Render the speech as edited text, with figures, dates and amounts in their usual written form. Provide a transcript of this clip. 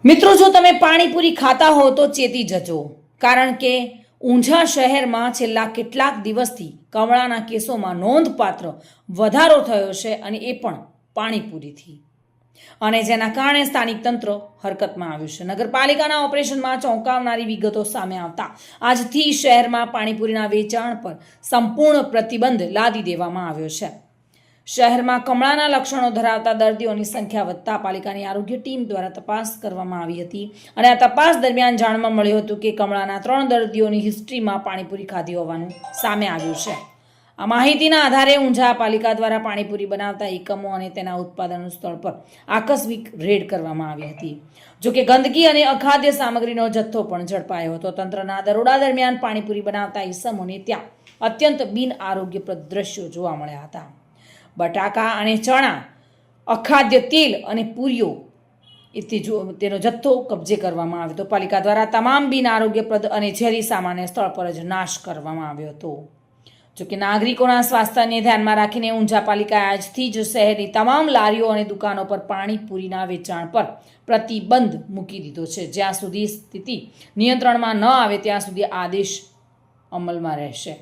મિત્રો, જો તમે પાણીપુરી ખાતા હો તો ચેતી જજો, કારણ કે ઊંઝા શહેરમાં છેલ્લા કેટલાક દિવસથી કમળાના કેસોમાં નોંધપાત્ર વધારો થયો છે, અને એ પણ પાણીપુરીથી, અને જેના કારણે સ્થાનિક તંત્ર હરકતમાં આવ્યું છે. નગરપાલિકાના ઓપરેશનમાં ચોંકાવનારી વિગતો સામે આવતા આજથી શહેરમાં પાણીપુરીના વેચાણ પર સંપૂર્ણ પ્રતિબંધ લાદી દેવામાં આવ્યો છે. શહેરમાં કમળાના લક્ષણો ધરાવતા દર્દીઓની સંખ્યા વધતા પાલિકાની આરોગ્ય ટીમ દ્વારા તપાસ કરવામાં આવી હતી, અને આ તપાસ દરમિયાન જાણવા મળ્યું હતું કે કમળાના 3 દર્દીઓની હિસ્ટ્રીમાં પાણીપુરી ખાધી હોવાનું સામે આવ્યું છે. આ માહિતીના આધારે ઊંઝા પાલિકા દ્વારા પાણીપુરી બનાવતા એકમો અને તેના ઉત્પાદન સ્થળ પર આકસ્મિક રેડ કરવામાં આવી હતી. જોકે ગંદકી અને અખાદ્ય સામગ્રીનો જથ્થો પણ ઝડપાયો હતો. તંત્રના દરોડા દરમિયાન પાણીપુરી બનાવતા ઇસમોને ત્યાં અત્યંત બિન આરોગ્યપ્રદ દ્રશ્યો જોવા મળ્યા હતા. બટાકા અને ચણા, અખાદ્ય તેલ અને પૂરીઓ તેનો જથ્થો કબજે કરવામાં આવ્યો હતો. પાલિકા દ્વારા તમામ બિન આરોગ્યપ્રદ અને ઝેરી સામાનને સ્થળ પર જ નાશ કરવામાં આવ્યો હતો. જોકે નાગરિકોના સ્વાસ્થ્યને ધ્યાનમાં રાખીને ઊંઝા પાલિકાએ આજથી જ શહેરની તમામ લારીઓ અને દુકાનો પર પાણીપુરીના વેચાણ પર પ્રતિબંધ મૂકી દીધો છે. જ્યાં સુધી સ્થિતિ નિયંત્રણમાં ન આવે ત્યાં સુધી આદેશ અમલમાં રહેશે.